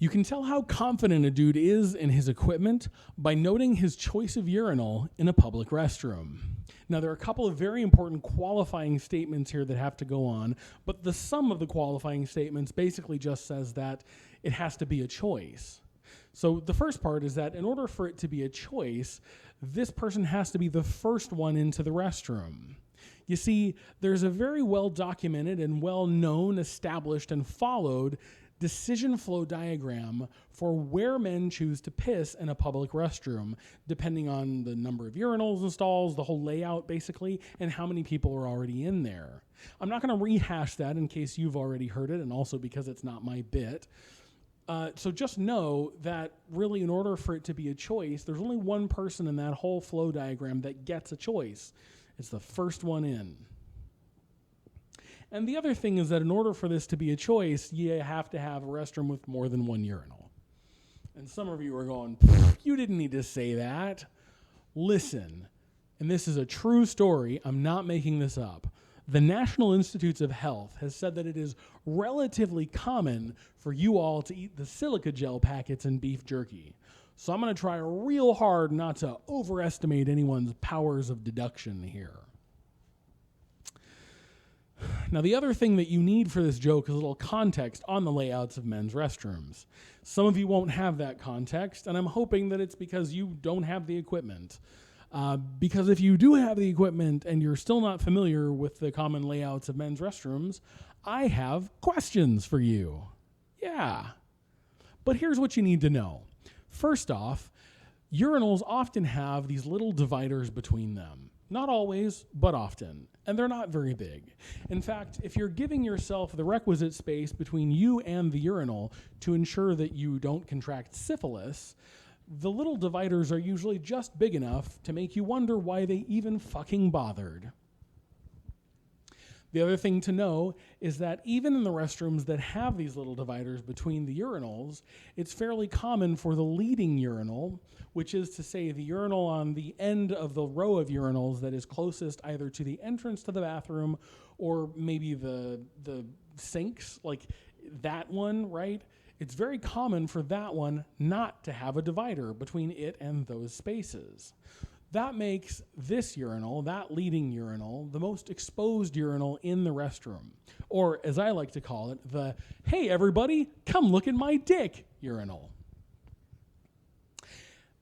You can tell how confident a dude is in his equipment by noting his choice of urinal in a public restroom. Now, there are a couple of very important qualifying statements here that have to go on, but the sum of the qualifying statements basically just says that it has to be a choice. So the first part is that in order for it to be a choice, this person has to be the first one into the restroom. You see, there's a very well documented and well known, established, and followed decision flow diagram for where men choose to piss in a public restroom, depending on the number of urinals and stalls, the whole layout basically, and how many people are already in there. I'm not going to rehash that in case you've already heard it, and also because it's not my bit. So just know that really in order for it to be a choice, there's only one person in that whole flow diagram that gets a choice. It's the first one in. And the other thing is that in order for this to be a choice, you have to have a restroom with more than one urinal. And some of you are going, you didn't need to say that. Listen, and this is a true story, I'm not making this up. The National Institutes of Health has said that it is relatively common for you all to eat the silica gel packets in beef jerky. So I'm going to try real hard not to overestimate anyone's powers of deduction here. Now, the other thing that you need for this joke is a little context on the layouts of men's restrooms. Some of you won't have that context, and I'm hoping that it's because you don't have the equipment. Because if you do have the equipment and you're still not familiar with the common layouts of men's restrooms, I have questions for you. Yeah. But here's what you need to know. First off, urinals often have these little dividers between them. Not always, but often. And they're not very big. In fact, if you're giving yourself the requisite space between you and the urinal to ensure that you don't contract syphilis, the little dividers are usually just big enough to make you wonder why they even fucking bothered. The other thing to know is that even in the restrooms that have these little dividers between the urinals, it's fairly common for the leading urinal, which is to say the urinal on the end of the row of urinals that is closest either to the entrance to the bathroom or maybe the sinks, like that one, right? It's very common for that one not to have a divider between it and those spaces. That makes this urinal, that leading urinal, the most exposed urinal in the restroom. Or, as I like to call it, the, hey everybody, come look at my dick urinal.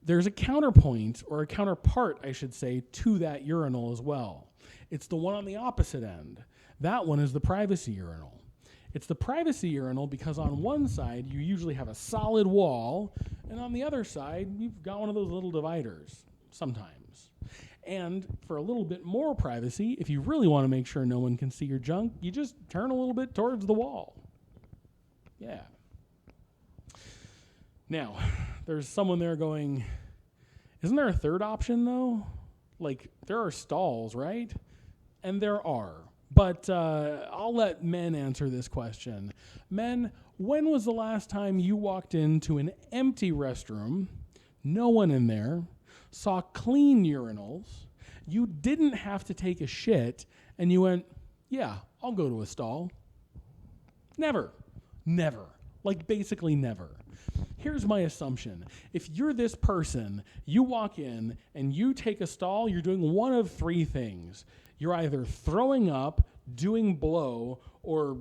There's a counterpoint, or a counterpart, I should say, to that urinal as well. It's the one on the opposite end. That one is the privacy urinal. It's the privacy urinal because on one side you usually have a solid wall, and on the other side you've got one of those little dividers, sometimes. And for a little bit more privacy, if you really want to make sure no one can see your junk, you just turn a little bit towards the wall. Yeah. Now, there's someone there going, isn't there a third option though? Like, there are stalls, right? And there are. But I'll let men answer this question. Men, when was the last time you walked into an empty restroom, no one in there, saw clean urinals, you didn't have to take a shit, and you went, yeah, I'll go to a stall? Never. Never. Like, basically never. Here's my assumption. If you're this person, you walk in and you take a stall, you're doing one of three things. You're either throwing up, doing blow, or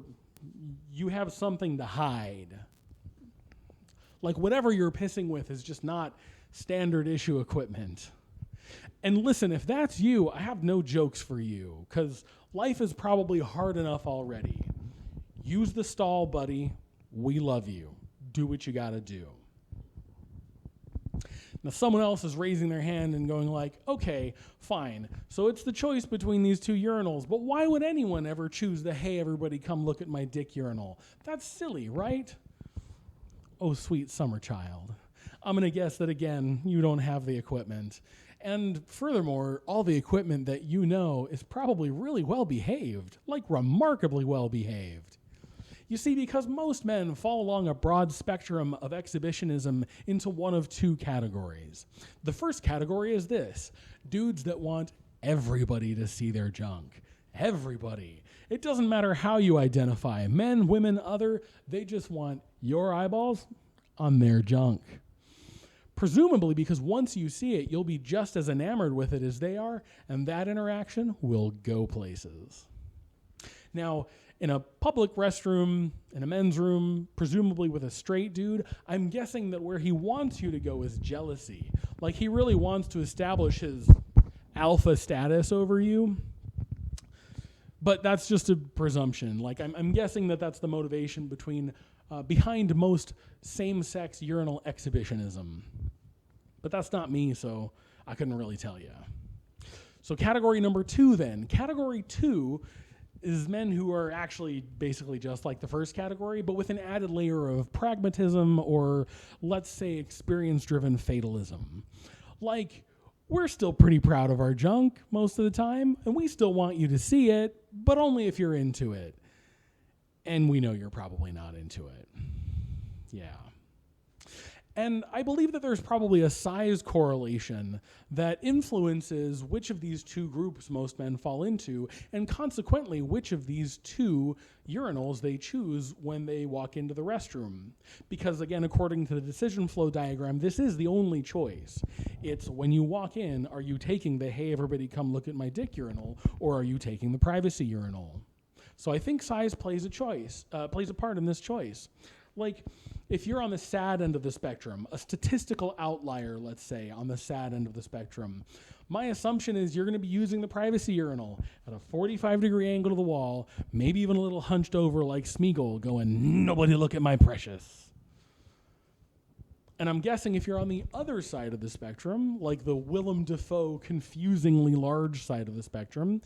you have something to hide. Like whatever you're pissing with is just not standard issue equipment. And listen, if that's you, I have no jokes for you, because life is probably hard enough already. Use the stall, buddy. We love you. Do what you gotta do. Now, someone else is raising their hand and going like, okay, fine. So it's the choice between these two urinals, but why would anyone ever choose the, hey, everybody come look at my dick urinal? That's silly, right? Oh, sweet summer child. I'm going to guess that, again, you don't have the equipment. And furthermore, all the equipment that you know is probably really well behaved, like remarkably well behaved. You see, because most men fall along a broad spectrum of exhibitionism into one of two categories. The first category is this: dudes that want everybody to see their junk. Everybody. It doesn't matter how you identify, men, women, other, they just want your eyeballs on their junk. Presumably because once you see it, you'll be just as enamored with it as they are, and that interaction will go places. Now, in a public restroom, in a men's room, presumably with a straight dude, I'm guessing that where he wants you to go is jealousy. Like he really wants to establish his alpha status over you. But that's just a presumption. Like I'm guessing that that's the motivation behind most same-sex urinal exhibitionism. But that's not me, so I couldn't really tell you. So category number 2 then. Category 2 is men who are actually basically just like the first category, but with an added layer of pragmatism or, let's say, experience-driven fatalism. Like, we're still pretty proud of our junk most of the time, and we still want you to see it, but only if you're into it. And we know you're probably not into it. Yeah. And I believe that there's probably a size correlation that influences which of these two groups most men fall into, and consequently which of these two urinals they choose when they walk into the restroom. Because again, according to the decision flow diagram, this is the only choice. It's when you walk in, are you taking the hey everybody come look at my dick urinal, or are you taking the privacy urinal? So I think size plays a part in this choice. Like, if you're on the sad end of the spectrum, a statistical outlier, let's say, on the sad end of the spectrum, my assumption is you're going to be using the privacy urinal at a 45-degree angle to the wall, maybe even a little hunched over like Smeagol, going, nobody look at my precious. And I'm guessing if you're on the other side of the spectrum, like the Willem Dafoe confusingly large side of the spectrum,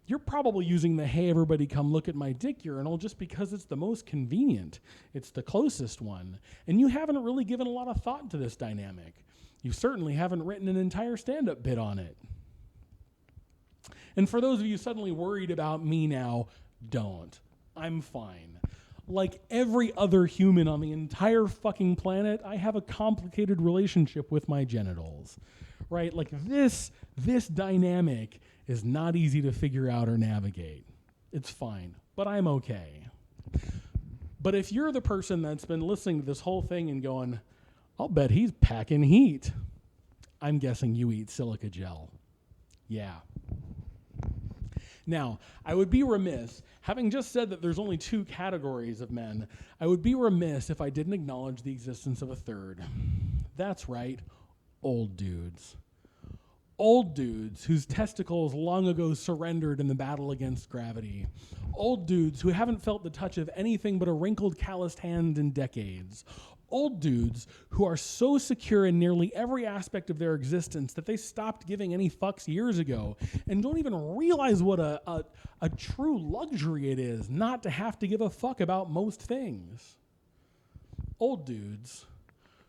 you're probably using the hey everybody come look at my dick urinal just because it's the most convenient. It's the closest one. And you haven't really given a lot of thought to this dynamic. You certainly haven't written an entire stand-up bit on it. And for those of you suddenly worried about me now, don't. I'm fine. Like every other human on the entire fucking planet, I have a complicated relationship with my genitals. Right? Like this dynamic is not easy to figure out or navigate. It's fine, but I'm okay. But if you're the person that's been listening to this whole thing and going, I'll bet he's packing heat, I'm guessing you eat silica gel. Yeah. Now, I would be remiss, having just said that there's only 2 categories of men, I would be remiss if I didn't acknowledge the existence of a third. That's right, old dudes. Old dudes whose testicles long ago surrendered in the battle against gravity. Old dudes who haven't felt the touch of anything but a wrinkled, calloused hand in decades. Old dudes who are so secure in nearly every aspect of their existence that they stopped giving any fucks years ago and don't even realize what a true luxury it is not to have to give a fuck about most things. Old dudes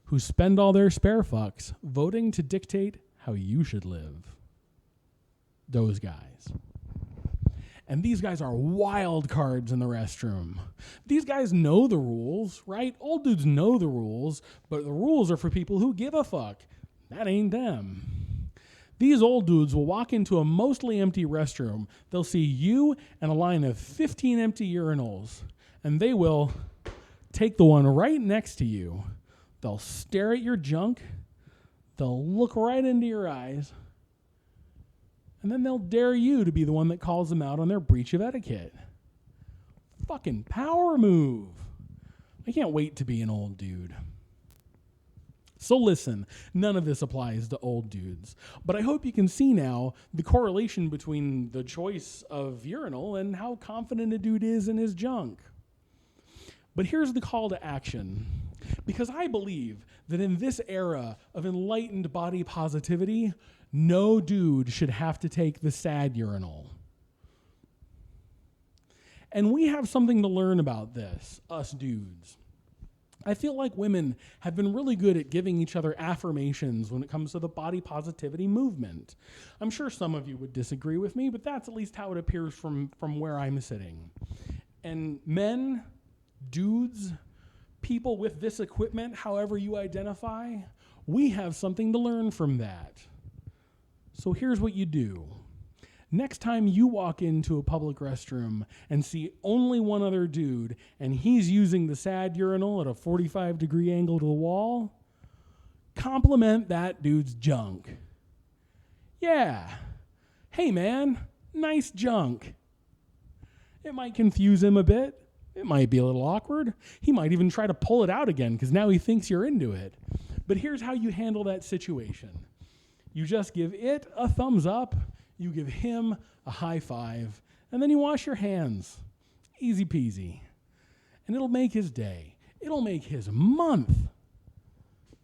who spend all their spare fucks voting to dictate how you should live. Those guys. And these guys are wild cards in the restroom. These guys know the rules, right? Old dudes know the rules, but the rules are for people who give a fuck. That ain't them. These old dudes will walk into a mostly empty restroom. They'll see you and a line of 15 empty urinals, and they will take the one right next to you. They'll stare at your junk. They'll look right into your eyes, and then they'll dare you to be the one that calls them out on their breach of etiquette. Fucking power move. I can't wait to be an old dude. So listen, none of this applies to old dudes, but I hope you can see now the correlation between the choice of urinal and how confident a dude is in his junk. But here's the call to action. Because I believe that in this era of enlightened body positivity, no dude should have to take the sad urinal. And we have something to learn about this, us dudes. I feel like women have been really good at giving each other affirmations when it comes to the body positivity movement. I'm sure some of you would disagree with me, but that's at least how it appears from where I'm sitting. And men, dudes, people with this equipment, however you identify, we have something to learn from that. So here's what you do. Next time you walk into a public restroom and see only one other dude and he's using the sad urinal at a 45-degree angle to the wall, compliment that dude's junk. Yeah. Hey, man, nice junk. It might confuse him a bit. It might be a little awkward. He might even try to pull it out again because now he thinks you're into it. But here's how you handle that situation. You just give it a thumbs up, you give him a high five, and then you wash your hands. Easy peasy. And it'll make his day. It'll make his month.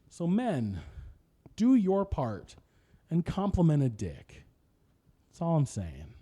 So men, do your part and compliment a dick. That's all I'm saying.